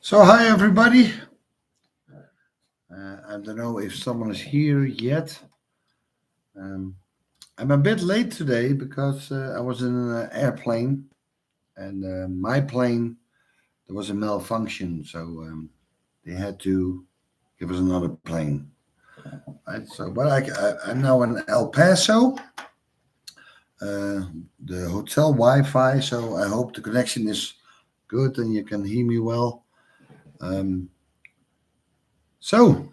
So, hi everybody. I don't know if someone is here yet. Um, I'm a bit late today because I was in an airplane and my plane there was a malfunction, so they had to give us another plane. Right. So, but I'm now in El Paso, uh, the hotel Wi-Fi. So I hope the connection is good and you can hear me well. Um, so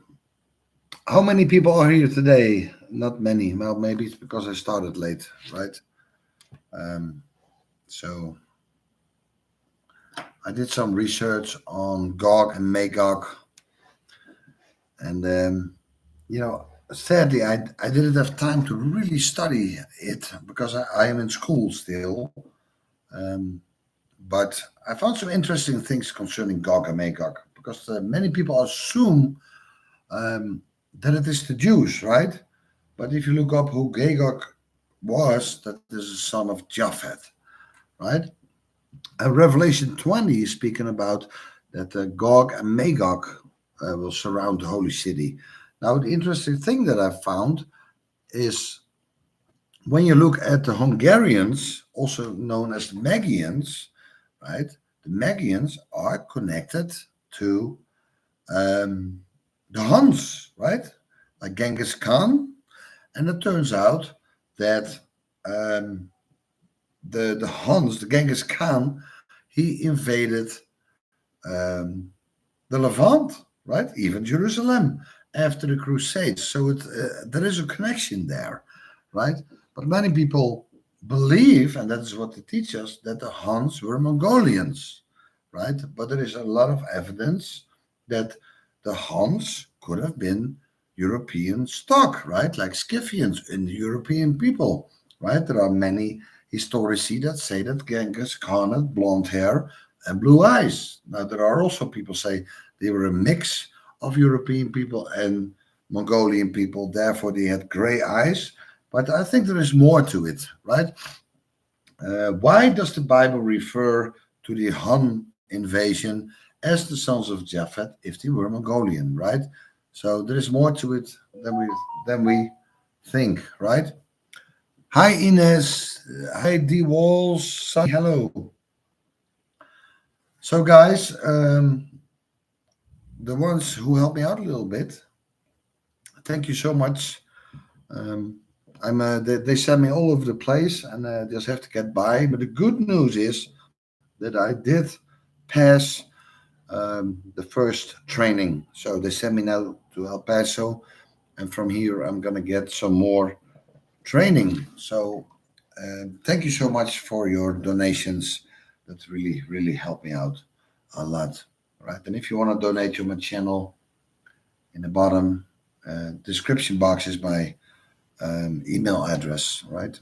How many people are here today? Not many. Well, maybe it's because I started late, right? Um, so I did some research on Gog and Magog, and sadly, I didn't have time to really study it because I am in school still. Um, but I found some interesting things concerning Gog and Magog because many people assume that it is the Jews, right? But if you look up who Gagog was, that is a son of Japhet, right? And Revelation 20 is speaking about that Gog and Magog will surround the holy city. Now, the interesting thing that I found is when you look at the Hungarians, also known as the Magians, right? The Magians are connected to um, the Huns, right? Like Genghis Khan. And it turns out that um, the Huns, the Genghis Khan, he invaded um, the Levant, right? Even Jerusalem after the Crusades. So there is a connection there, right? But many people believe, and that is what they teach us, that the Huns were Mongolians, right? But there is a lot of evidence that the Huns could have been European stock, right? Like Scythians in the European people, right? There are many historici that say that Genghis Khan had blonde hair and blue eyes. Now, there are also people say they were a mix of European people and Mongolian people, therefore they had gray eyes. But I think there is more to it, right? Why does the Bible refer to the Hun invasion as the sons of Japhet if they were Mongolian, right? So there is more to it than we think, right? Hi Ines, hi D Walls, Sunny, hello. So guys, the ones who helped me out a little bit, thank you so much. Um, they send me all over the place, and I just have to get by. But the good news is that I did pass the first training. So they send me now to El Paso, and from here I'm gonna get some more training. So thank you so much for your donations. That really helped me out a lot. Right, and if you want to donate to my channel, in the bottom description box is my email address. Right,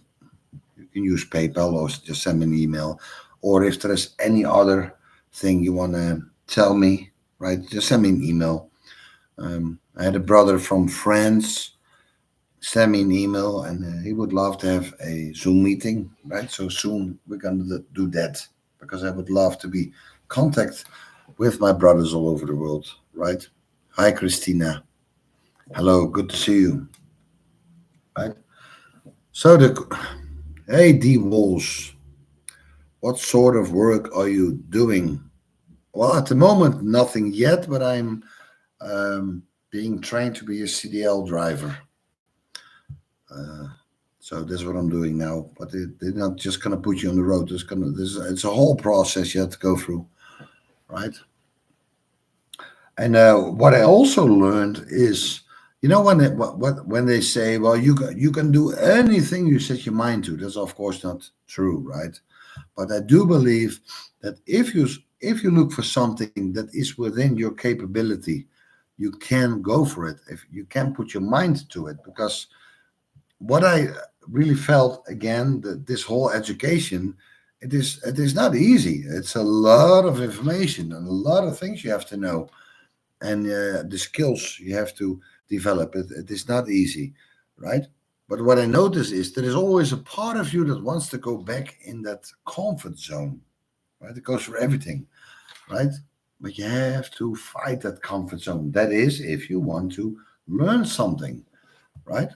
you can use PayPal or just send me an email. Or if there is any other thing you want to tell me, right, just send me an email. I had a brother from France send me an email, and he would love to have a Zoom meeting, right? So soon we're going to do that because I would love to be contact with my brothers all over the world, right? Hi, Christina. Hello, good to see you. Right. So hey D Walls, what sort of work are you doing? Well, at the moment, nothing yet, but I'm being trained to be a CDL driver. Uh, so that's what I'm doing now. But they're not just gonna put you on the road. It's a whole process you have to go through, right? And what I also learned is, when they say, well, you can do anything you set your mind to. That's of course not true, right? But I do believe that if you look for something that is within your capability, you can go for it. If you can put your mind to it, because what I really felt again that this whole education, it is not easy. It's a lot of information and a lot of things you have to know, and the skills you have to develop. It is not easy, right? But what I notice is there is always a part of you that wants to go back in that comfort zone, right? It goes for everything, right? But you have to fight that comfort zone. That is, if you want to learn something, right?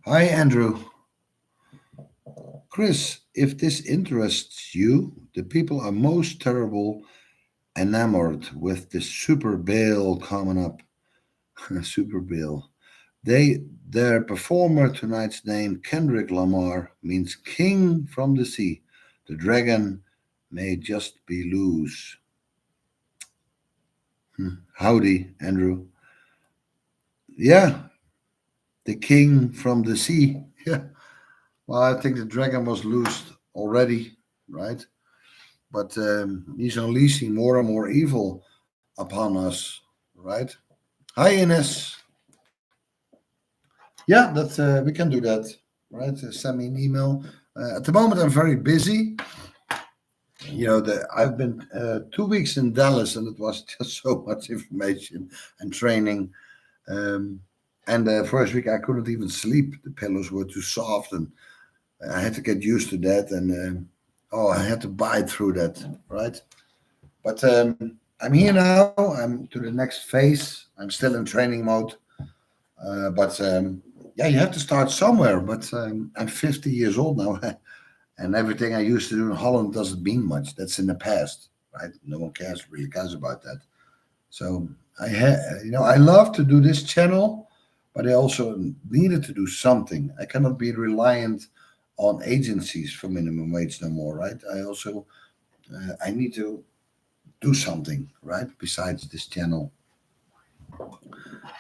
Hi, Andrew. Chris, if this interests you, the people are most terrible enamored with the Super Bill coming up. Super Bill. Their performer tonight's name, Kendrick Lamar, means king from the sea. The dragon may just be loose. Howdy, Andrew. Yeah, the king from the sea. Yeah. Well, I think the dragon was loosed already, right? But he's unleashing more and more evil upon us, right? Hi, Ines. Yeah, that we can do that, right? Send me an email. At the moment, I'm very busy. I've been 2 weeks in Dallas, and it was just so much information and training. Um, and the first week, I couldn't even sleep. The pillows were too soft, and I had to get used to that. And I had to bite through that, right? But I'm here now. I'm to the next phase. I'm still in training mode. But yeah, you have to start somewhere. But I'm 50 years old now, and everything I used to do in Holland doesn't mean much. That's in the past, right? No one really cares about that. So I love to do this channel, but I also needed to do something. I cannot be reliant on agencies for minimum wage no more, right? I need to do something, right? Besides this channel,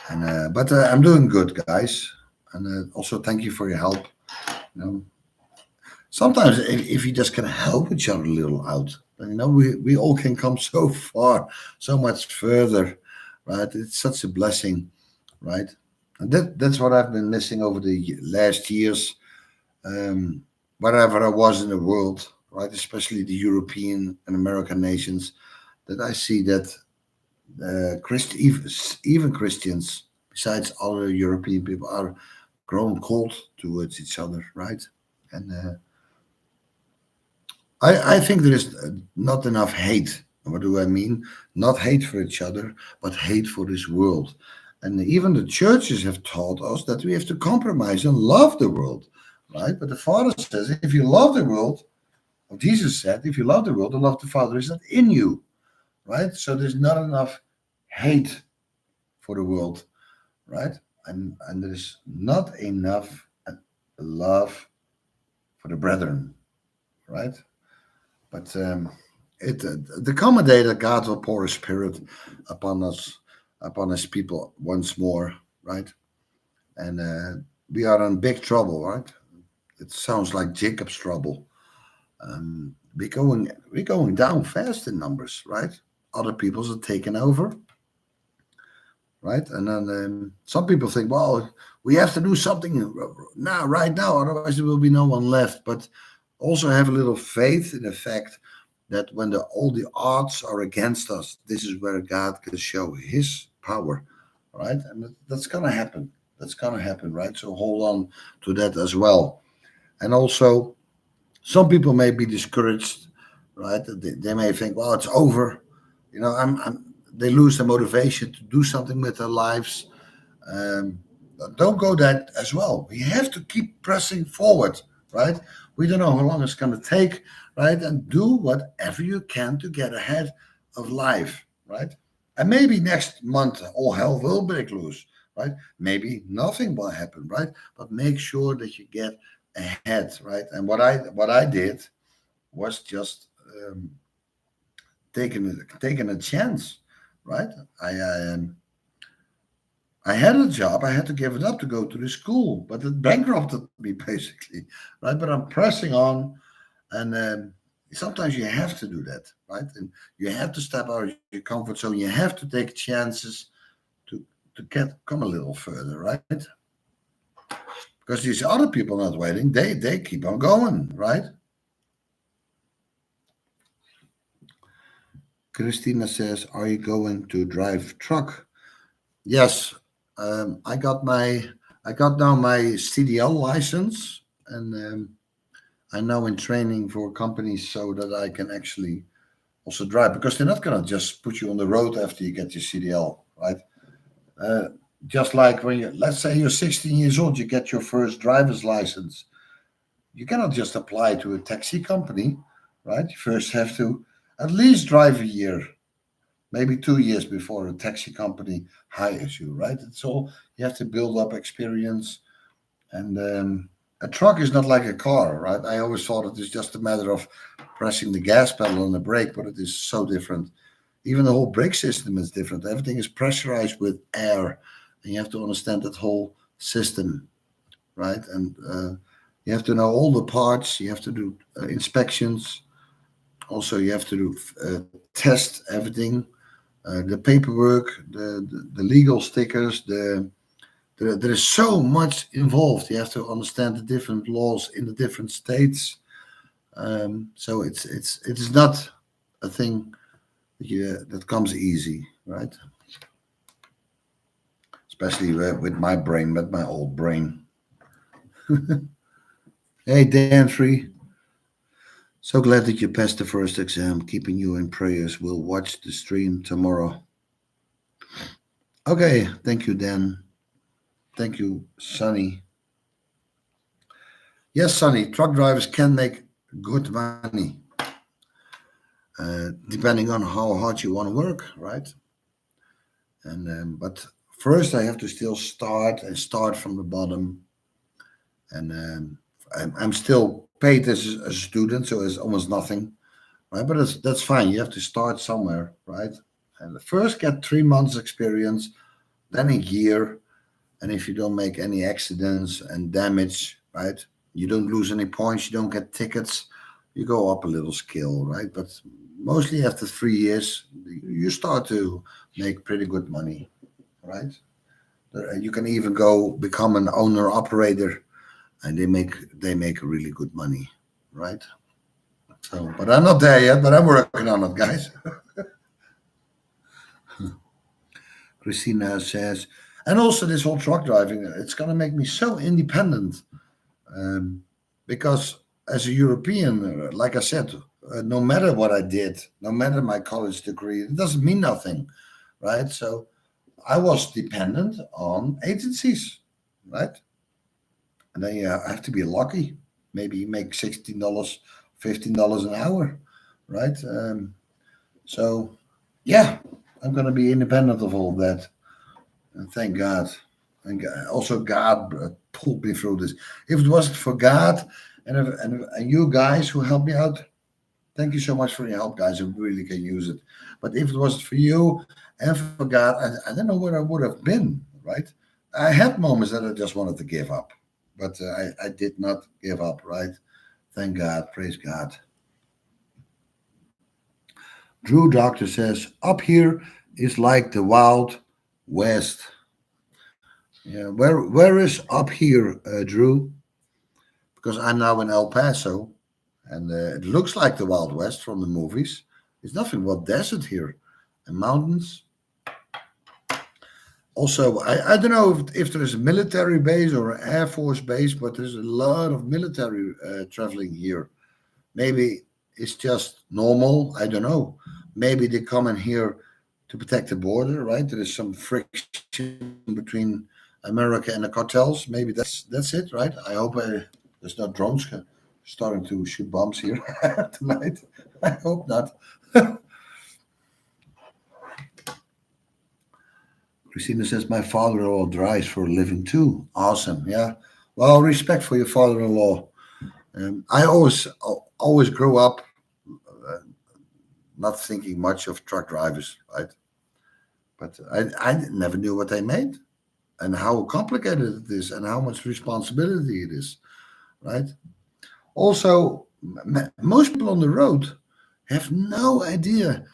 and but I'm doing good, guys, and also thank you for your help. You know, sometimes if you just can help each other a little out, then we all can come so far, so much further, right? It's such a blessing, right? And that's what I've been missing over the last years, um, wherever I was in the world, right? Especially the European and American nations, that I see that even Christians, besides other European people, are grown cold towards each other, right? And I think there is not enough hate. What do I mean? Not hate for each other, but hate for this world. And even the churches have taught us that we have to compromise and love the world, right? But the Father says, if you love the world, or Jesus said, if you love the world, the love of the Father is not in you, right? So there's not enough hate for the world, right? And there's not enough love for the brethren, right? But the common day that God will pour His Spirit upon us, upon His people once more, right? And we are in big trouble, right? It sounds like Jacob's trouble. We're going down fast in numbers, right? Other peoples are taking over, right? And then some people think, well, we have to do something now, right now, otherwise there will be no one left. But also have a little faith in the fact that when all the odds are against us, this is where God can show His power, right? And that's gonna happen. That's gonna happen, right? So hold on to that as well. And also, some people may be discouraged, right? They may think, well, it's over. They lose the motivation to do something with their lives. Don't go that as well. We have to keep pressing forward, right? We don't know how long it's going to take, right? And do whatever you can to get ahead of life, right? And maybe next month all hell will break loose, right? Maybe nothing will happen, right? But make sure that you get ahead, right? And what I did was just taking a chance, right? I had a job. I had to give it up to go to the school, but it bankrupted me basically, right? But I'm pressing on, and sometimes you have to do that, right? And you have to step out of your comfort zone. You have to take chances to come a little further, right? Because these other people not waiting, they keep on going, right? Christina says, "Are you going to drive truck?" Yes, I got now my CDL license, and I'm now in training for companies so that I can actually also drive, because they're not gonna just put you on the road after you get your CDL, right? Uh, just like when you, let's say you're 16 years old, you get your first driver's license. You cannot just apply to a taxi company, right? You first have to at least drive a year, maybe 2 years before a taxi company hires you, right? It's all, you have to build up experience. And a truck is not like a car, right? I always thought it is just a matter of pressing the gas pedal and the brake, but it is so different. Even the whole brake system is different. Everything is pressurized with air, and you have to understand that whole system, right? And you have to know all the parts. You have to do inspections. Also, you have to do test everything, the paperwork, the legal stickers. There is so much involved. You have to understand the different laws in the different states. So it is not a thing that comes easy, right? Especially with my brain, with my old brain. Hey, Dan Free. So glad that you passed the first exam. Keeping you in prayers. We'll watch the stream tomorrow. Okay, thank you, Dan. Thank you, Sonny. Yes, Sonny, truck drivers can make good money, depending on how hard you want to work, right? And but first, I have to still start from the bottom, and I'm still paid as a student, so it's almost nothing, right? But that's fine. You have to start somewhere, right? And first get 3 months experience, then a year, and if you don't make any accidents and damage, right? You don't lose any points, you don't get tickets, you go up a little skill, right? But mostly after 3 years, you start to make pretty good money, right? You can even go become an owner operator, and they make really good money, right? So, but I'm not there yet, but I'm working on it, guys. Christina says, and also this whole truck driving, it's gonna make me so independent, um, because as a European, like I said, no matter what I did, no matter my college degree, it doesn't mean nothing, right? So I was dependent on agencies, right? And then you have to be lucky. Maybe you make $16, $15 an hour, right? So, yeah, I'm going to be independent of all that. And thank God. And also, God pulled me through this. If it wasn't for God and you guys who helped me out, thank you so much for your help, guys. I really can use it. But if it wasn't for you and for God, I don't know where I would have been, right? I had moments that I just wanted to give up, but I did not give up, right? Thank God. Praise God. Drew Doctor says, up here is like the Wild West. Yeah, where is up here, Drew? Because I'm now in El Paso, and it looks like the Wild West from the movies. It's nothing but desert here and mountains. Also, I don't know if there is a military base or an Air Force base, but there's a lot of military traveling here. Maybe it's just normal. I don't know. Maybe they come in here to protect the border, right? There is some friction between America and the cartels. Maybe that's it, right? I hope there's no drones starting to shoot bombs here tonight. I hope not. Christina says, my father-in-law drives for a living too. Awesome. Yeah. Well, respect for your father-in-law. I always grew up not thinking much of truck drivers, right? But I never knew what they made and how complicated it is and how much responsibility it is, right? Also, most people on the road have no idea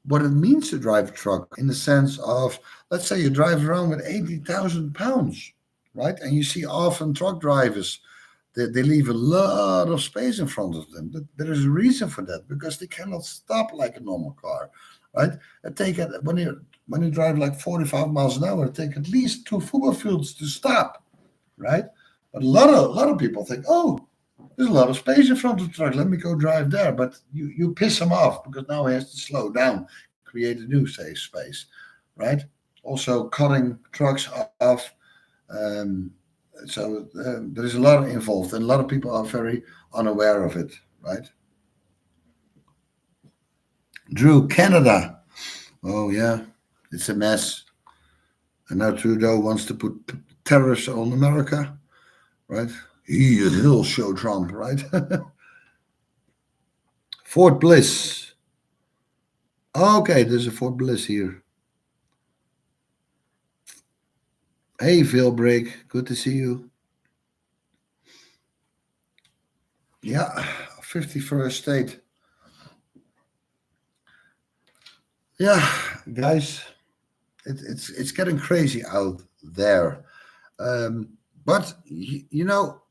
what it means to drive a truck in the sense of, let's say you drive around with 80,000 pounds, right? And you see often truck drivers, they leave a lot of space in front of them. But there is a reason for that, because they cannot stop like a normal car, right? When you drive like 45 miles an hour, it takes at least two football fields to stop, right? But a lot of people think, oh, There's a lot of space in front of the truck. Let me go drive there. But you piss him off because now he has to slow down, create a new safe space, right? Also, cutting trucks off. Um, so there is a lot involved, and a lot of people are very unaware of it, right? Drew, Canada. Oh yeah, it's a mess. And now Trudeau wants to put tariffs on America, right? He'll show Trump, right? Fort Bliss. Okay, there's a Fort Bliss here. Hey, Phil Break. Good to see you. Yeah, 51st state. Yeah, guys, it's getting crazy out there. Um, but you know,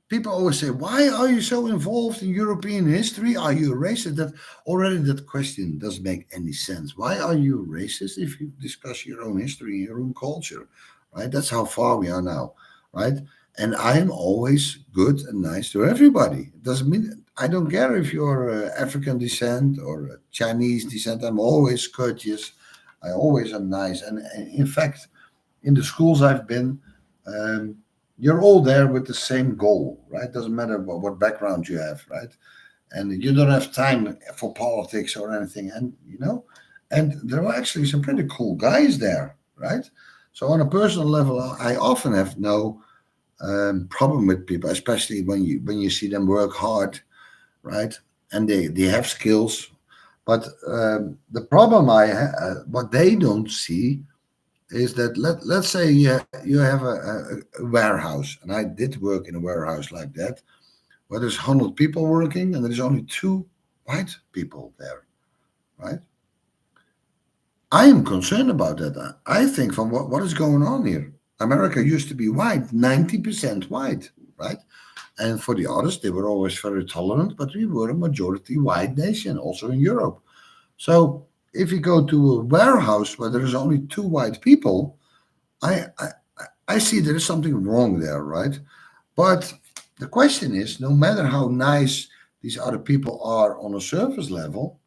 people always say, "Why are you so involved in European history? Are you a racist?" That question doesn't make any sense. Why are you a racist if you discuss your own history, your own culture, right? That's how far we are now, right? And I am always good and nice to everybody. It doesn't mean I don't care if you're African descent or Chinese descent. I'm always courteous. I always am nice. And in fact, in the schools I've been, um, you're all there with the same goal, right? Doesn't matter what background you have, right? And you don't have time for politics or anything, and there are actually some pretty cool guys there, right? So on a personal level, I often have no problem with people, especially when you see them work hard, right? And they have skills, but what they don't see is that let's say you have a warehouse, and I did work in a warehouse like that, where there's 100 people working and there's only two white people there, right? I am concerned about that. I think from what is going on here. America used to be white, 90% white, right? And for the others, they were always very tolerant, but we were a majority white nation, also in Europe. So if you go to a warehouse where there is only two white people, I, I I see there is something wrong there, right? But the question is, no matter how nice these other people are on a surface level,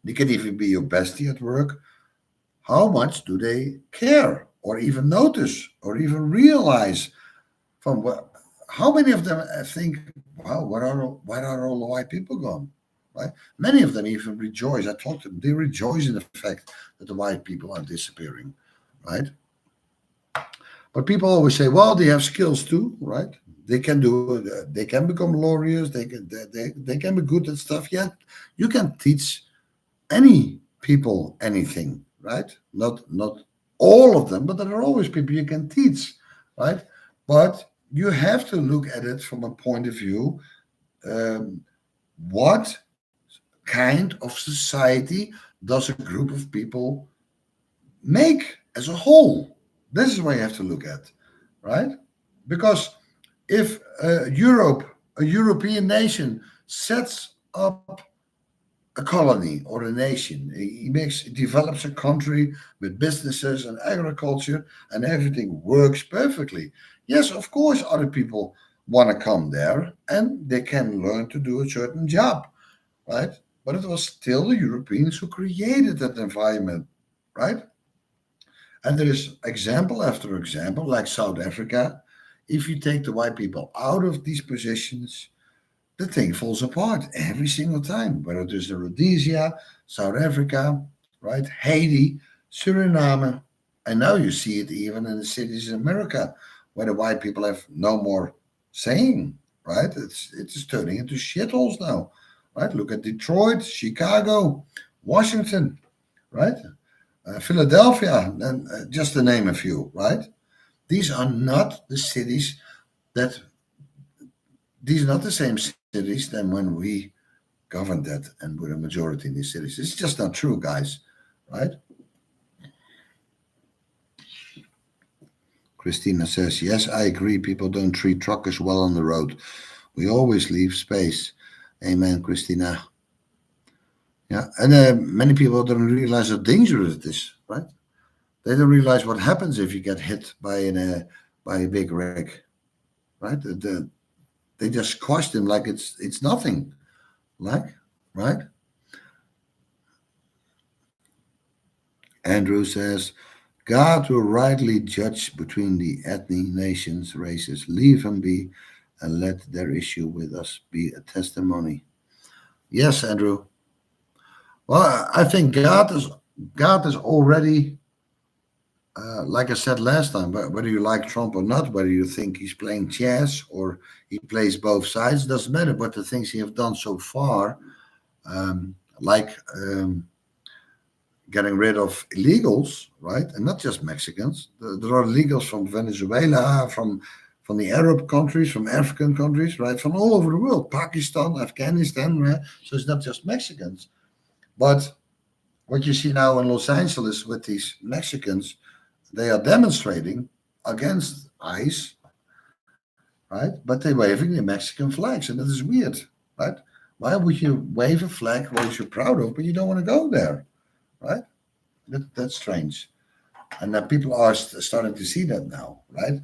they can even be your bestie at work. How much do they care, or even notice, or even realize from what? How many of them think, "Wow, where are all the white people gone?" Right? Many of them even rejoice. I talked to them; they rejoice in the fact that the white people are disappearing, right? But people always say, well, they have skills too, right? They can become lawyers. They can be good at stuff. Yeah, you can teach any people anything, right? Not all of them, but there are always people you can teach, right? But you have to look at it from a point of view. Um, what kind of society does a group of people make as a whole? This is what you have to look at, right? Because if a European nation, sets up a colony or a nation, develops a country with businesses and agriculture, and everything works perfectly. Yes, of course, other people want to come there and they can learn to do a certain job, right? But it was still the Europeans who created that environment, right? And there is example after example, like South Africa. If you take the white people out of these positions, the thing falls apart every single time. Whether it is Rhodesia, South Africa, right, Haiti, Suriname, and now you see it even in the cities in America, where the white people have no more saying. Right, it's turning into shitholes now. Right, look at Detroit, Chicago, Washington, right, Philadelphia, and just to name a few. Right, these are not the cities that these are not the same cities than when we governed that and we're a majority in these cities. It's just not true, guys. Right? Christina says, yes, I agree. People don't treat truckers well on the road. We always leave space. Amen, Christina. Yeah, and many people don't realize how dangerous it is, right? They don't realize what happens if you get hit by a big wreck, right? they just squashed him like it's nothing. Like, right? Andrew says, God will rightly judge between the ethnic nations, races. Leave them be and let their issue with us be a testimony. Yes, Andrew. Well, I think God is already, like I said last time, whether you like Trump or not, whether you think he's playing chess or he plays both sides, doesn't matter. But the things he have done so far, like getting rid of illegals, right? And not just Mexicans. There are illegals from Venezuela, from the Arab countries, from African countries, right? From all over the world, Pakistan, Afghanistan, right? So it's not just Mexicans. But what you see now in Los Angeles with these Mexicans, they are demonstrating against ICE, right? But they're waving the Mexican flags, and that is weird, right? Why would you wave a flag what you're proud of, but you don't want to go there, right? That's strange. And people are starting to see that now, right?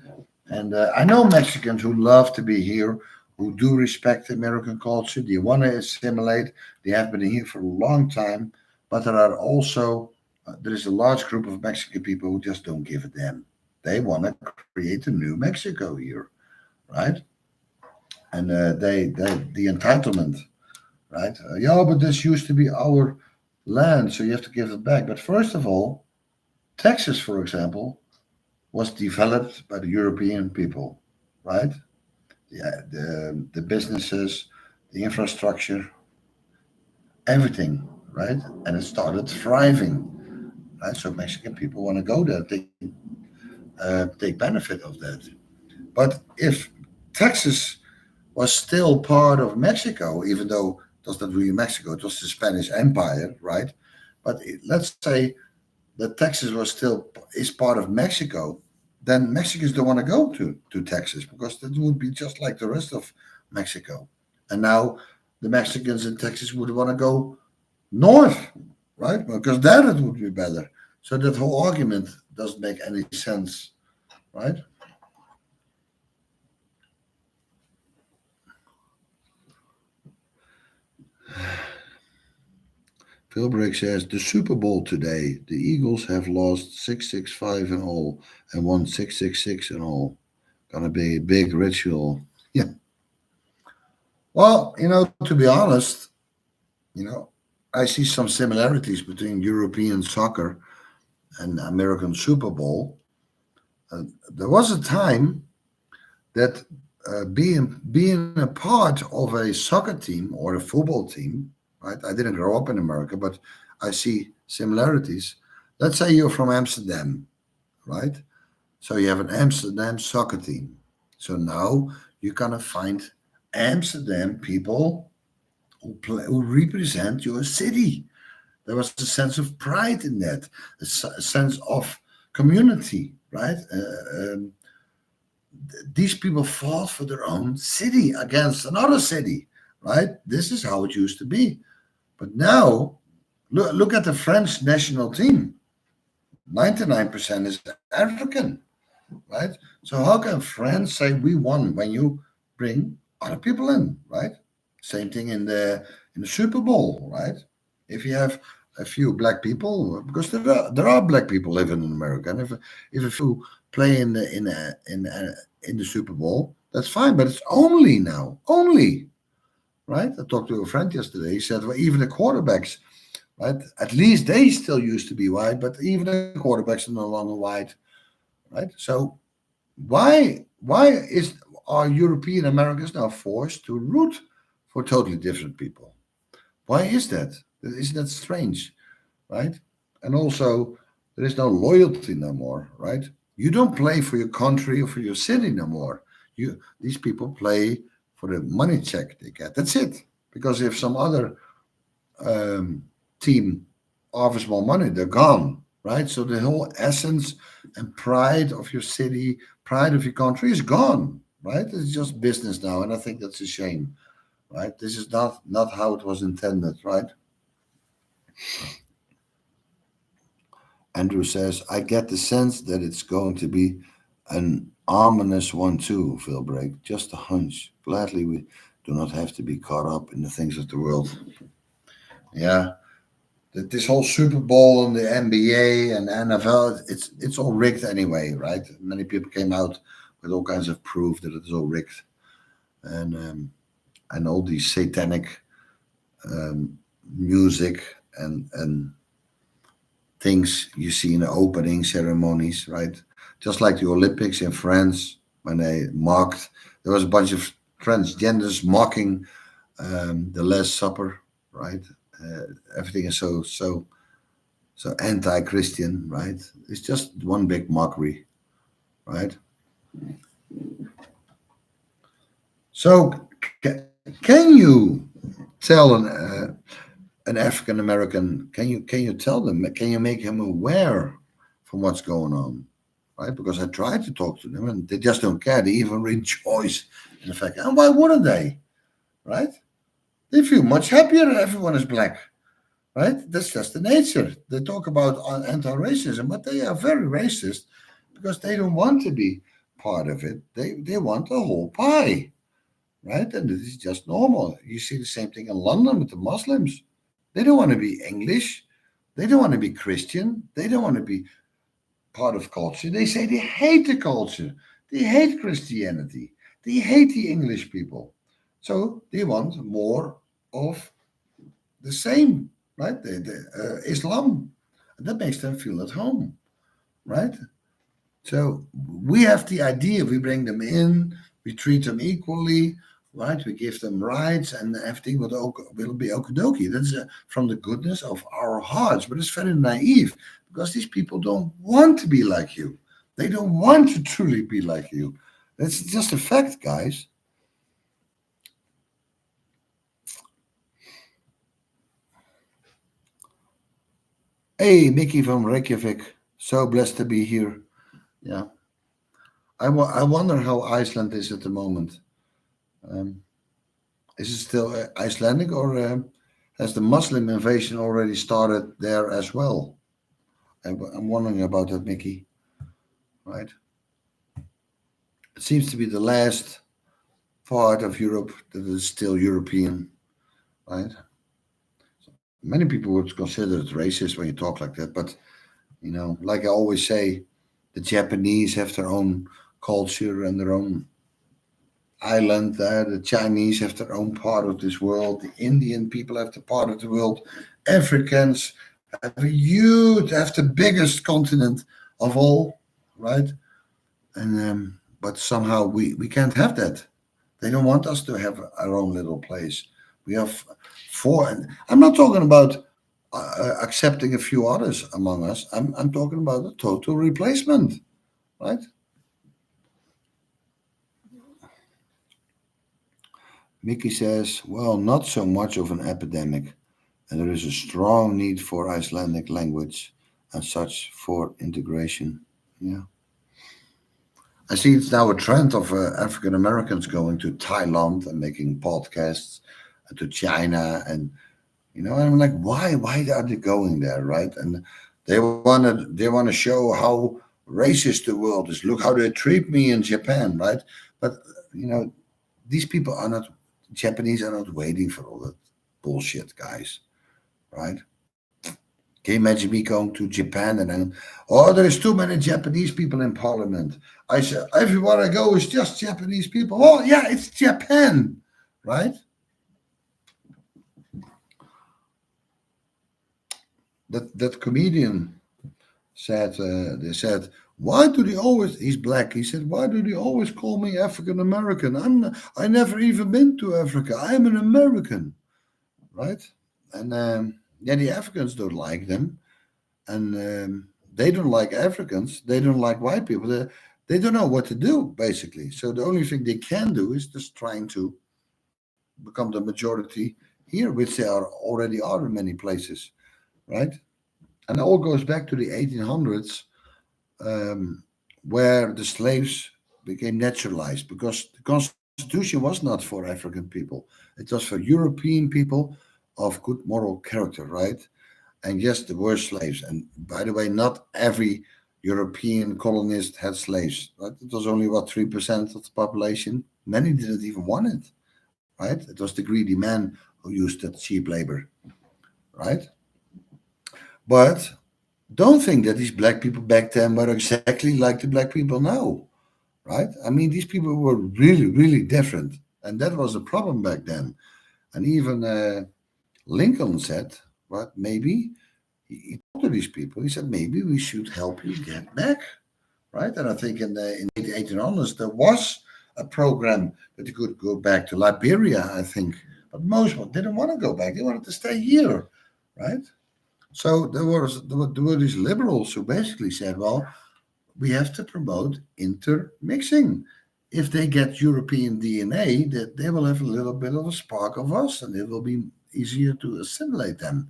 And I know Mexicans who love to be here, who do respect American culture. They want to assimilate. They have been here for a long time, but there is a large group of Mexican people who just don't give a damn. They want to create a new Mexico here, right? And the entitlement, right? Yeah, but this used to be our land, so you have to give it back. But first of all, Texas, for example, was developed by the European people, right? The businesses, the infrastructure, everything, right? And it started thriving, right? So Mexican people want to go there, take benefit of that. But if Texas was still part of Mexico, even though it was not really Mexico, it was the Spanish Empire, right? But let's say that Texas was still is part of Mexico, then Mexicans don't want to go to Texas because that would be just like the rest of Mexico. And now the Mexicans in Texas would want to go north, right? Because there it would be better. So that whole argument doesn't make any sense, right? Philbrick says the Super Bowl today, the Eagles have lost 665 in all and won 666 in all. Gonna be a big ritual. Yeah. Well, to be honest, you know, I see some similarities between European soccer and American Super Bowl. There was a time that being a part of a soccer team or a football team, right? I didn't grow up in America, but I see similarities. Let's say you're from Amsterdam, right? So you have an Amsterdam soccer team. So now you're gonna find Amsterdam people who represent your city. There was a sense of pride in that, a sense of community, right? These people fought for their own city against another city, right? This is how it used to be. But now, look at the French national team. 99% is African, right? So how can France say we won when you bring other people in, right? Same thing in the Super Bowl, right? If you have a few black people, because there are black people living in America, and if a few play in the Super Bowl, that's fine. But it's only now, only, right? I talked to a friend yesterday. He said, well, even the quarterbacks, right? At least they still used to be white, but even the quarterbacks are no longer white, right? So why are European Americans now forced to root for totally different people? Why is that? Isn't that strange, right? And also, there is no loyalty no more, right? You don't play for your country or for your city no more. These people play for the money check they get. That's it. Because if some other um, team offers more money, they're gone, right? So the whole essence and pride of your city, pride of your country is gone, right? It's just business now, and I think that's a shame, right? This is not how it was intended, right? Andrew says, I get the sense that it's going to be an Ominous one too, Phil Break. Just a hunch. Gladly we do not have to be caught up in the things of the world. Yeah, this whole Super Bowl and the NBA and NFL, it's all rigged anyway, right? Many people came out with all kinds of proof that it's all rigged, and all these satanic um, music and things you see in the opening ceremonies, right? Just like the Olympics in France when they mocked, there was a bunch of transgenders mocking the Last Supper, right? Everything is so anti-Christian, right? It's just one big mockery, right? So can you tell an African American? Can you tell them? Can you make him aware from what's going on, right? Because I tried to talk to them and they just don't care. They even rejoice in the fact. And why wouldn't they, right? They feel much happier that everyone is black, right? That's just the nature. They talk about anti-racism, but they are very racist because they don't want to be part of it. They want the whole pie, right? And this is just normal. You see the same thing in London with the Muslims. They don't want to be English. They don't want to be Christian. They don't want to be part of culture. They say they hate the culture. They hate Christianity. They hate the English people. So they want more of the same, right? Islam. And that makes them feel at home, right? So we have the idea, we bring them in, we treat them equally, right? We give them rights and everything will be okie dokie. That's from the goodness of our hearts. But it's very naive because these people don't want to be like you. They don't want to truly be like you. That's just a fact, guys. Hey, Mickey from Reykjavik. So blessed to be here. Yeah. I wonder how Iceland is at the moment. Um, is it still Icelandic or has the Muslim invasion already started there as well? I'm wondering about that, Mickey. Right? It seems to be the last part of Europe that is still European, right? Many people would consider it racist when you talk like that, but like I always say, the Japanese have their own culture and their own island. The Chinese have their own part of this world. The Indian people have their part of the world. Africans have the biggest continent of all, right? And but somehow we can't have that. They don't want us to have our own little place. We have four. And I'm not talking about accepting a few others among us. I'm talking about a total replacement, right? Mickey says, well, not so much of an epidemic, and there is a strong need for Icelandic language and such for integration. Yeah. I see it's now a trend of African Americans going to Thailand and making podcasts, to China, and I'm like, why? Why are they going there, right? And they wanna show how racist the world is. Look how they treat me in Japan, right? But you know, these people are not Japanese are not waiting for all that bullshit, guys, right? Can you imagine me going to Japan and then, oh, there's too many Japanese people in parliament. I said, everywhere I go is just Japanese people. Oh, yeah, it's Japan, right? That comedian said, they said, why do they always, he's black, he said, why do they always call me African American? I never even been to Africa. I'm an American, right? And yeah, the Africans don't like them. And they don't like Africans. They don't like white people. They don't know what to do, basically. So the only thing they can do is just trying to become the majority here, which they already are in many places, right? And it all goes back to the 1800s, um, where the slaves became naturalized because the Constitution was not for African people. It was for European people of good moral character, right? And yes, there were slaves. And by the way, not every European colonists had slaves. Right? It was only what 3% of the population. Many didn't even want it. Right? It was the greedy man who used that cheap labor. Right? But don't think that these black people back then were exactly like the black people now. Right? I mean, these people were really, really different, and that was a problem back then. And even Lincoln said, "What? Maybe." He talked to these people. He said, "Maybe we should help you get back." Right? And I think in the 1800s there was a program that you could go back to Liberia. I think, but most people didn't want to go back. They wanted to stay here. Right? So there were these liberals who basically said, "Well, we have to promote intermixing. If they get European DNA, that they will have a little bit of a spark of us, and it will be easier to assimilate them,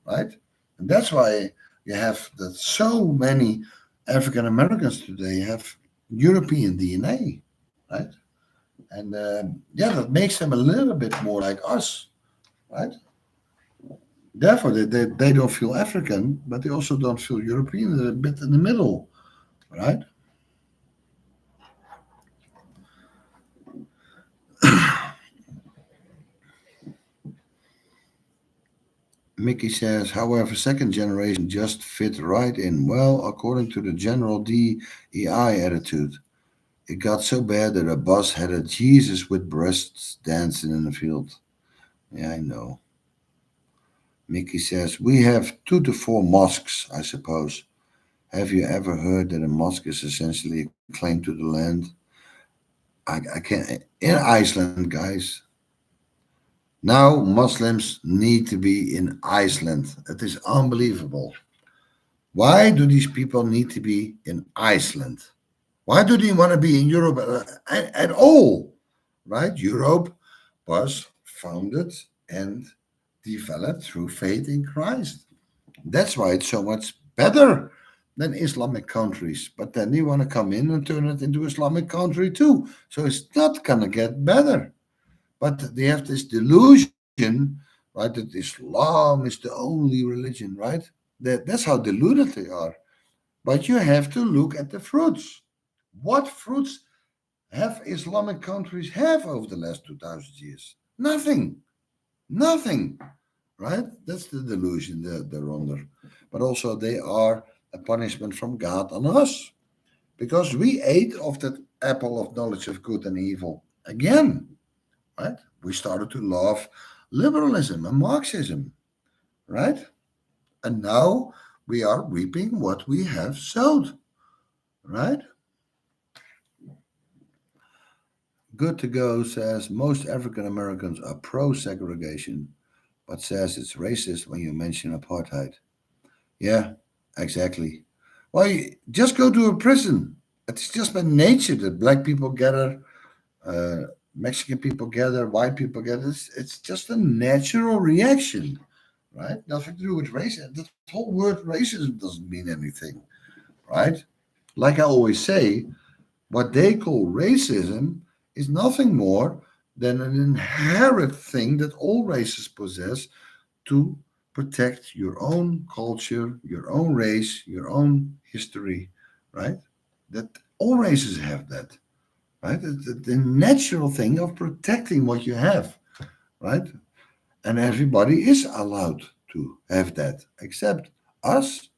right?" And that's why you have that so many African Americans today have European DNA, right? And yeah, that makes them a little bit more like us, right? Therefore, they don't feel African, but they also don't feel European. They're a bit in the middle, right? Mickey says, however, second generation just fit right in. Well, according to the general DEI attitude, it got so bad that a bus had a Jesus with breasts dancing in the field. Yeah, I know. Mickey says, we have 2 to 4 mosques, I suppose. Have you ever heard that a mosque is essentially a claim to the land? I can't. In Iceland, guys, now Muslims need to be in Iceland. It is unbelievable. Why do these people need to be in Iceland? Why do they want to be in Europe at all? Right? Europe was founded and developed through faith in Christ. That's why it's so much better than Islamic countries. But then they want to come in and turn it into Islamic country too. So it's not gonna get better. But they have this delusion, right, that Islam is the only religion, right? That's how deluded they are. But you have to look at the fruits. What fruits have Islamic countries have over the last 2,000 years? Nothing. Nothing. Right? That's the delusion they're under. But also they are a punishment from God on us. Because we ate of that apple of knowledge of good and evil. Again, right? We started to love liberalism and Marxism, right? And now we are reaping what we have sowed, right? Good to Go says most African Americans are pro segregation, but says it's racist when you mention apartheid. Yeah, exactly. Well, just go to a prison. It's just by nature that black people gather, uh, Mexican people gather, white people gather. It's just a natural reaction, right? Nothing to do with racism. The whole word racism doesn't mean anything, right? Like I always say, what they call racism is nothing more than an inherent thing that all races possess to protect your own culture, your own race, your own history, right? That all races have that, right? It's the natural thing of protecting what you have, right? And everybody is allowed to have that, except us,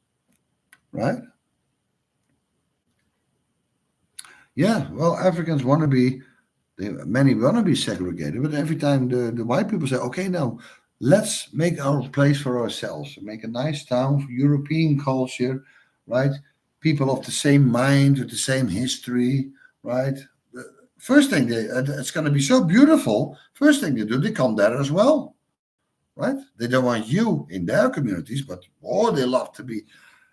right? Yeah, well, Africans want to be, many want to be segregated, but every time the white people say, okay, now let's make our place for ourselves, make a nice town for European culture, right? People of the same mind with the same history, right? The first thing it's going to be so beautiful. First thing they do, they come there as well, right? They don't want you in their communities, but oh, they love to be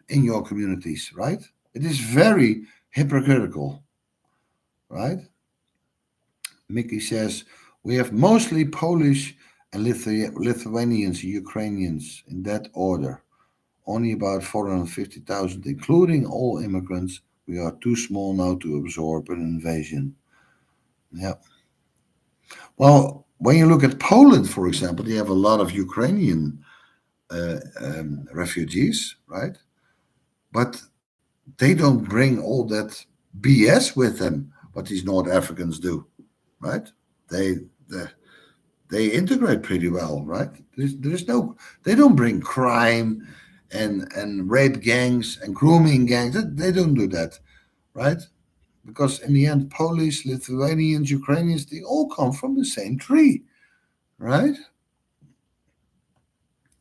in your communities, right? It is very hypocritical, right? Mickey says, we have mostly Polish and Lithuanians, Ukrainians in that order. Only about 450,000, including all immigrants. We are too small now to absorb an invasion. Yeah. Well, when you look at Poland, for example, they have a lot of Ukrainian refugees, right? But they don't bring all that BS with them, what these North Africans do, right? They they, they integrate pretty well, right? There's no, they don't bring crime and rape gangs and grooming gangs. They don't do that, right? Because in the end, Polish, Lithuanians, Ukrainians, they all come from the same tree, right?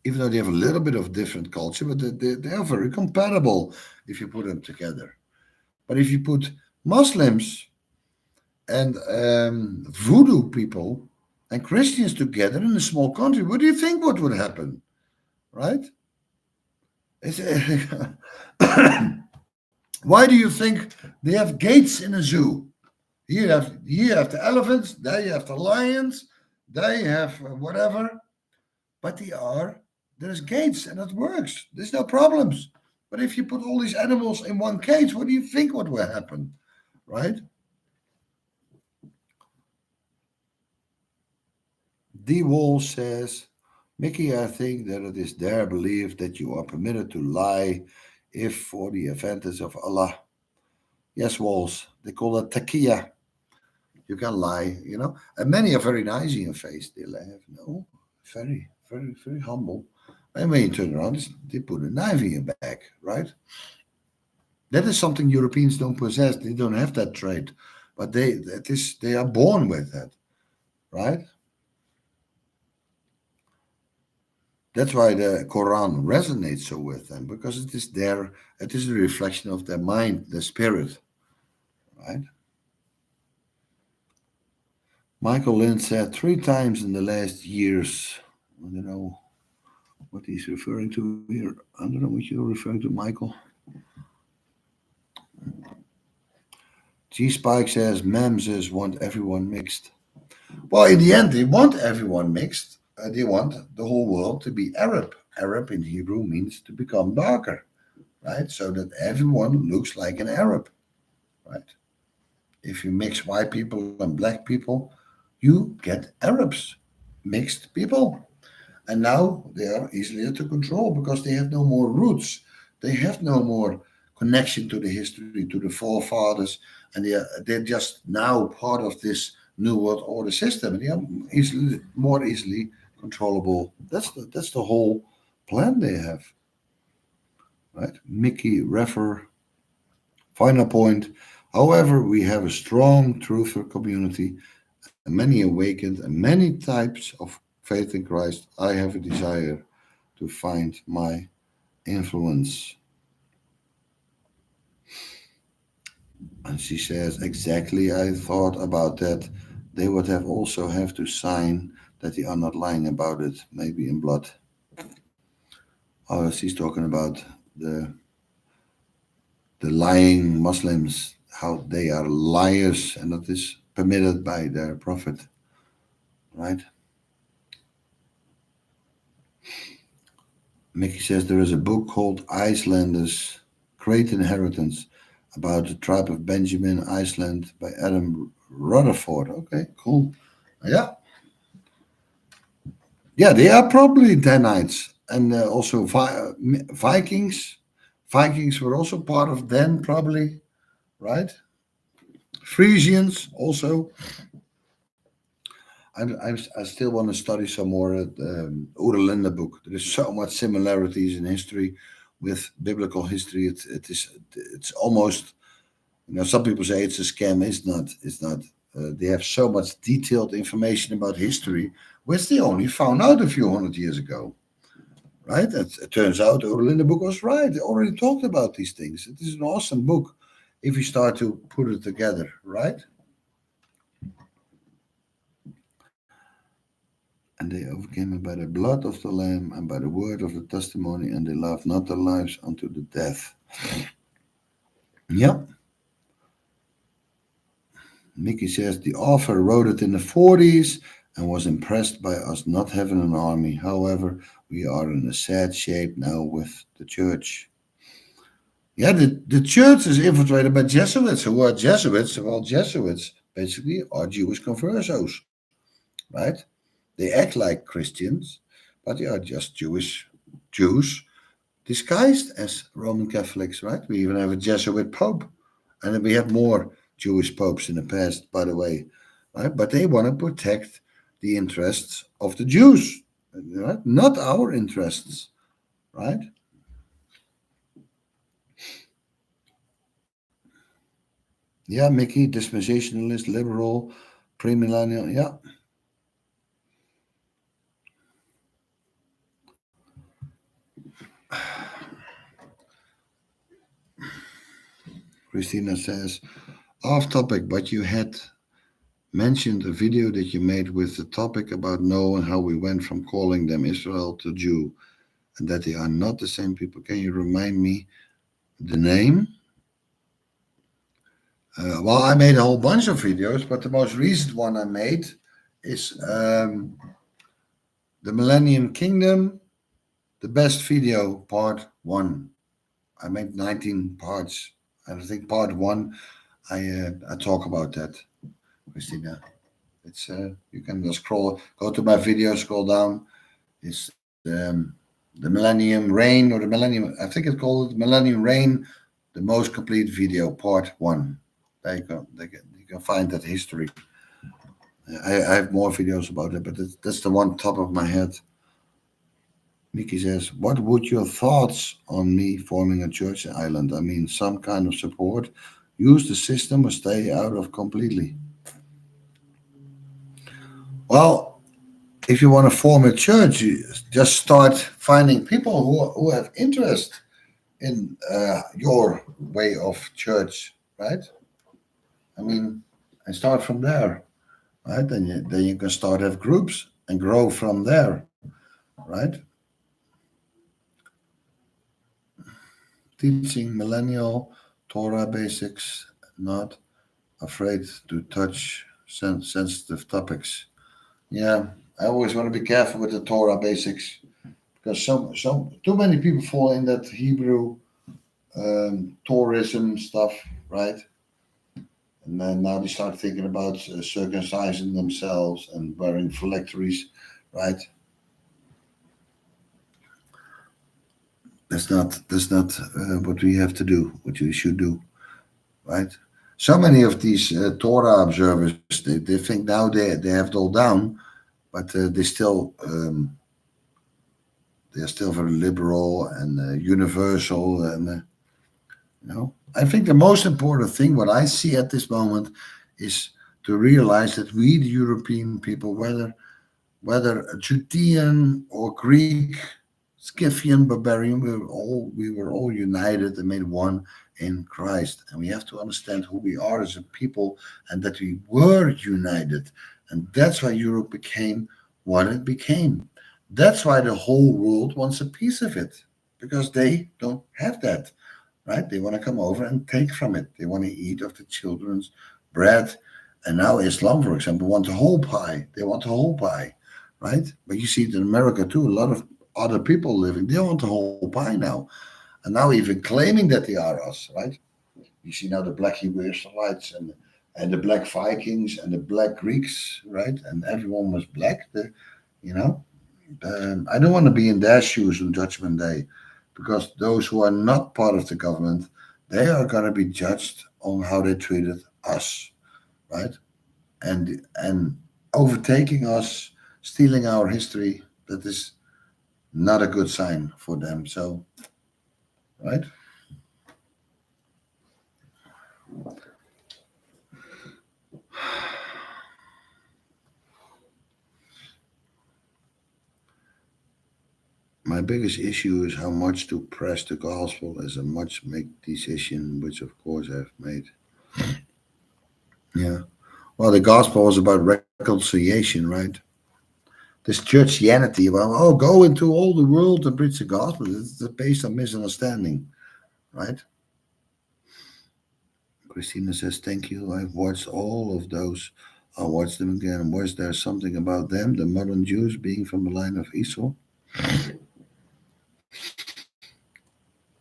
Even though they have a little bit of different culture, but they are very compatible if you put them together. But if you put Muslims and voodoo people and Christians together in a small country, what do you think what would happen, right? It's, why do you think they have gates in a zoo? Here you have the elephants, there you have the lions, there you have whatever, but there's gates and it works. There's no problems. But if you put all these animals in one cage, what do you think what will happen, right? D. Wall says, Mickey, I think that it is their belief that you are permitted to lie if for the advantage of Allah. Yes, Walls, they call it taqiyya. You can lie, And many are very nice in your face. They laugh. No, very, very, very humble. And when you turn around, they put a knife in your back, right? That is something Europeans don't possess. They don't have that trait, but they are born with that, right? That's why the Quran resonates so with them, because it is a reflection of their mind, their spirit, right? Michael Lind said 3 times in the last years. I don't know what he's referring to here. I don't know what you're referring to, Michael. G Spike says Memses want everyone mixed. Well, in the end, they want everyone mixed. They want the whole world to be Arab. Arab in Hebrew means to become darker, right? So that everyone looks like an Arab, right? If you mix white people and black people, you get Arabs, mixed people. And now they are easier to control because they have no more roots. They have no more connection to the history, to the forefathers, and they're just now part of this new world order system. And they are more easily controllable. That's the whole plan they have, right? Mickey Refer. Final point. However, we have a strong truther community, and many awakened, and many types of faith in Christ. I have a desire to find my influence. And she says, exactly, I thought about that. They would have to sign that they are not lying about it, maybe in blood. Oh, she's talking about the the lying Muslims, how they are liars, and that is permitted by their prophet, right? Mickey says there is a book called Icelanders Great Inheritance about the tribe of Benjamin, Iceland, by Adam Rutherford. Okay, cool. Yeah, yeah, they are probably Danites and also Vikings. Vikings were also part of Dan, probably, right? Frisians also. I still want to study some more Oerlinde book. There is so much similarities in history with biblical history. It's almost, some people say it's a scam. It's not. It's not. They have so much detailed information about history, which they only found out a few hundred years ago. Right? It turns out the Oerlinde book was right. They already talked about these things. It is an awesome book if you start to put it together. Right? And they overcame it by the blood of the Lamb and by the word of the testimony, and they loved not their lives unto the death. Yep. Mickey says the author wrote it in the 40s and was impressed by us not having an army. However, we are in a sad shape now with the church. Yeah, the church is infiltrated by Jesuits. Who are Jesuits? Well, Jesuits basically are Jewish conversos, right? They act like Christians, but they are just Jews. disguised as Roman Catholics, right? We even have a Jesuit Pope. And we had more Jewish popes in the past, by the way, right? But they want to protect the interests of the Jews, right? Not our interests, right? Yeah, Mickey, dispensationalist, liberal, premillennial. Yeah. Christina says, off topic, but you had mentioned a video that you made with the topic about Noah and how we went from calling them Israel to Jew, and that they are not the same people. Can you remind me the name? Well, I made a whole bunch of videos, but the most recent one I made is the Millennium Kingdom, the best video, part one. I made 19 parts, and I think part one, I talk about that, Christina. It's you can just go to my video, scroll down. It's the Millennium Reign, or the Millennium. I think it's called Millennium Reign, the most complete video, part one. There you go. You can find that history. I have more videos about it, but that's the one top of my head. Nikki says, "What would your thoughts on me forming a church in Ireland? I mean, some kind of support. Use the system or stay out of completely." Well, if you want to form a church, you just start finding people who have interest in your way of church, right? I mean, and start from there, right? Then you can start have groups and grow from there, right? Teaching millennial Torah basics, not afraid to touch sensitive topics. Yeah, I always want to be careful with the Torah basics because some too many people fall in that Hebrew tourism stuff, right? And then now they start thinking about circumcising themselves and wearing phylacteries, right? That's not what we have to do. What we should do, right? So many of these Torah observers, they think now they have it all down, but they're still very liberal and universal, and I think the most important thing what I see at this moment is to realize that we, the European people, whether Judean or Greek, Scythian, barbarian, we were all united and made one in Christ. And we have to understand who we are as a people and that we were united. And that's why Europe became what it became. That's why the whole world wants a piece of it, because they don't have that, right? They want to come over and take from it. They want to eat of the children's bread. And now Islam, for example, want a whole pie. They want a whole pie, right? But you see it in America too. A lot of other people living, they want a whole pie now. And now even claiming that they are us, right? You see now the black Hebrew Israelites and the black Vikings and the black Greeks, right? And everyone was black. You know, I don't want to be in their shoes on Judgment Day, because those who are not part of the government, they are going to be judged on how they treated us, right? And overtaking us, stealing our history. That is not a good sign for them. So, right? My biggest issue is how much to press the gospel as a much make decision, which of course I've made. Yeah. Well, the gospel was about reconciliation, right? This churchianity about, oh, go into all the world and preach the gospel. It's based on misunderstanding, right? Christina says, thank you. I've watched all of those. I'll watch them again. Was there something about them, the modern Jews being from the line of Esau?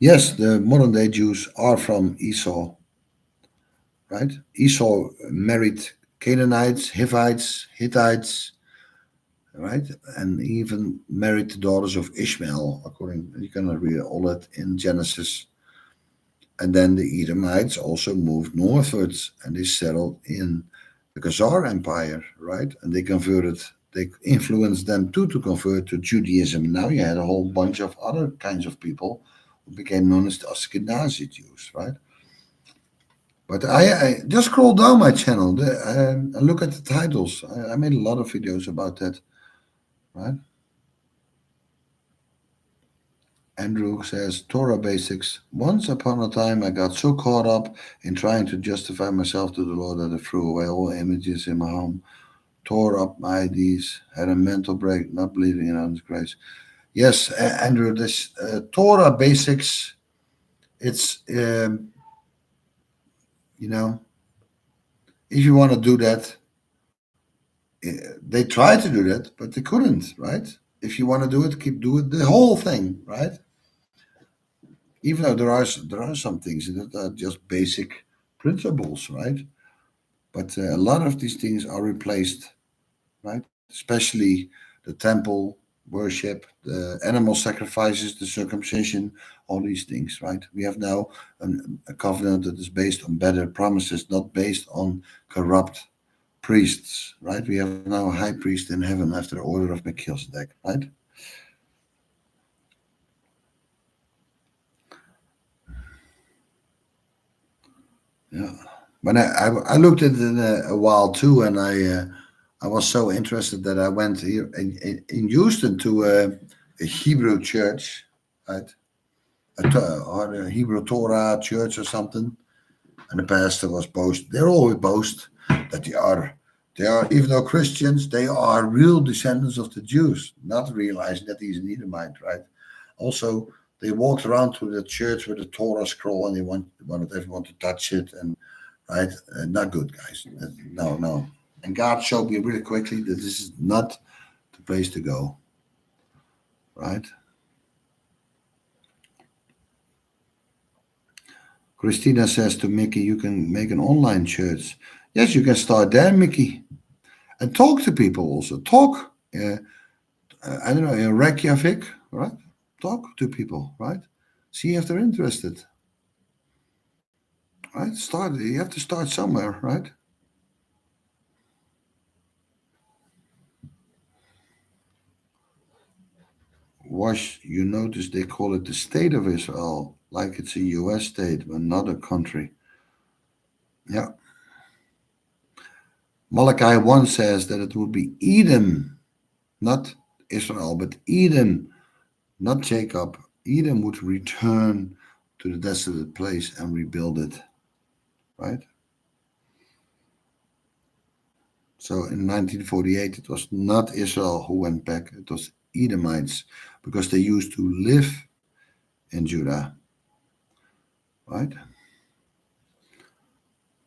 Yes, the modern day Jews are from Esau, right? Esau married Canaanites, Hivites, Hittites, right? And even married the daughters of Ishmael, according you can read all that in Genesis. And then the Edomites also moved northwards and they settled in the Khazar Empire, right? And they influenced them too to convert to Judaism. Now you had a whole bunch of other kinds of people who became known as the Ashkenazi Jews, right? But I just scroll down my channel and look at the titles. I made a lot of videos about that, right? Andrew says Torah basics. Once upon a time, I got so caught up in trying to justify myself to the Lord that I threw away all images in my home, tore up my IDs, had a mental break, not believing in His grace. Yes, Andrew, this Torah basics. It's you know, if you want to do that, they tried to do that, but they couldn't, right? If you want to do it, keep doing the whole thing, right? Even though there are some things that are just basic principles, right? But a lot of these things are replaced, right? Especially the temple worship, the animal sacrifices, the circumcision, all these things, right? We have now a covenant that is based on better promises, not based on corrupt priests, right? We have now a high priest in heaven after the order of Melchizedek, right? Yeah. But I looked at it in a while too, and I was so interested that I went here in Houston to a Hebrew church, right? Or a Hebrew Torah church or something, and the pastor was boast. They always boast that they are even though Christians, they are real descendants of the Jews, not realizing that he's an Edomite, right? Also, they walked around to the church with a Torah scroll, and they wanted everyone to touch it, and right, not good, guys. No, no. And God showed me really quickly that this is not the place to go, right? Christina says to Mickey, you can make an online church. Yes, you can start there, Mickey, and talk to people also. Talk, I don't know, in Reykjavik, right? Talk to people, right? See if they're interested, right? Start. You have to start somewhere, right? Wash, you notice they call it the state of Israel, like it's a U.S. state, another country. Yeah. Malachi 1 says that it would be Edom, not Israel, but Edom, not Jacob. Edom would return to the desolate place and rebuild it, right? So in 1948, it was not Israel who went back, it was Edomites, because they used to live in Judah, right?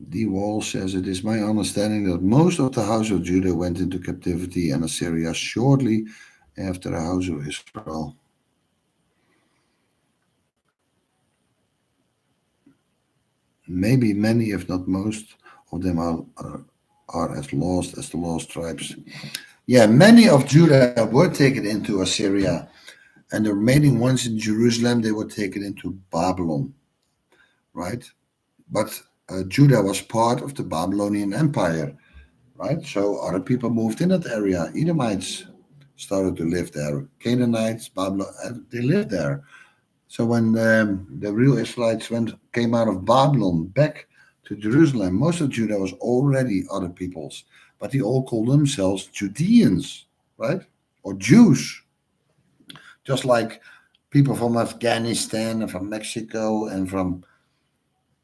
D. Wall says, it is my understanding that most of the house of Judah went into captivity in Assyria shortly after the house of Israel. Maybe many, if not most, of them are as lost as the lost tribes. Yeah, many of Judah were taken into Assyria, and the remaining ones in Jerusalem, they were taken into Babylon, right? But Judah was part of the Babylonian Empire, right? So other people moved in that area. Edomites started to live there. Canaanites, Babylon, they lived there. So when the real Israelites came out of Babylon back to Jerusalem, most of Judah was already other peoples, but they all called themselves Judeans, right? Or Jews, just like people from Afghanistan and from Mexico and from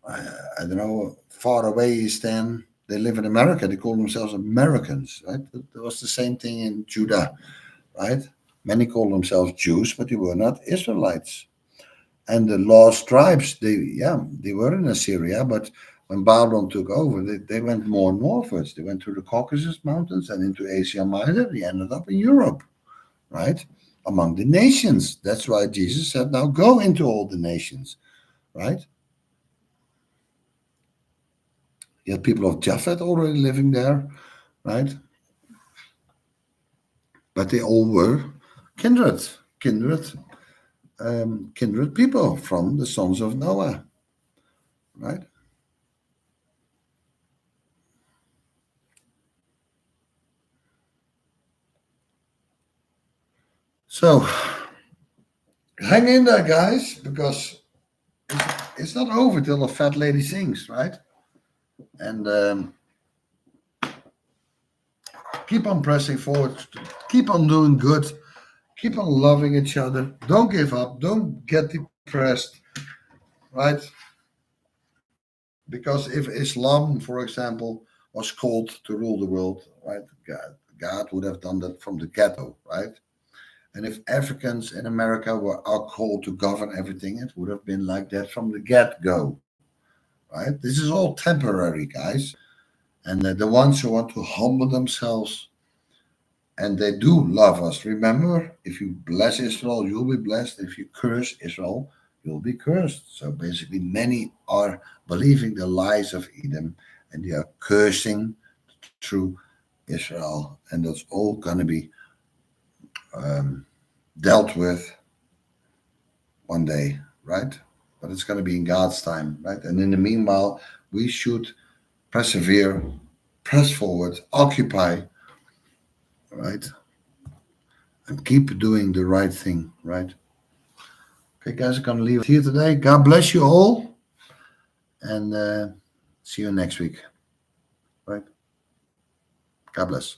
I don't know far away Eastern. They live in America. They call themselves Americans, right? There was the same thing in Judah, right? Many call themselves Jews, but they were not Israelites. And the lost tribes, they were in Assyria, but when Babylon took over, they went more northwards. They went through the Caucasus Mountains and into Asia Minor. They ended up in Europe, right? Among the nations. That's why Jesus said, now go into all the nations, right? You had people of Japhet already living there, right? but they all were kindred, kindred, kindred people from the sons of Noah, right? So hang in there, guys, because it's not over till the fat lady sings, right? And keep on pressing forward, keep on doing good, keep on loving each other. Don't give up, don't get depressed, right? Because if Islam, for example, was called to rule the world, right? God would have done that from the ghetto, right? And if Africans in America are called to govern everything, it would have been like that from the get-go, right? This is all temporary, guys. And the ones who want to humble themselves, and they do love us. Remember, if you bless Israel, you'll be blessed. If you curse Israel, you'll be cursed. So basically, many are believing the lies of Edom, and they are cursing through Israel. And that's all going to be dealt with one day, right? But it's going to be in God's time, right? And in the meanwhile, we should persevere, press forward, occupy, right? And keep doing the right thing, right? Okay, guys, I'm going to leave it here today. God bless you all, and see you next week, right? God bless.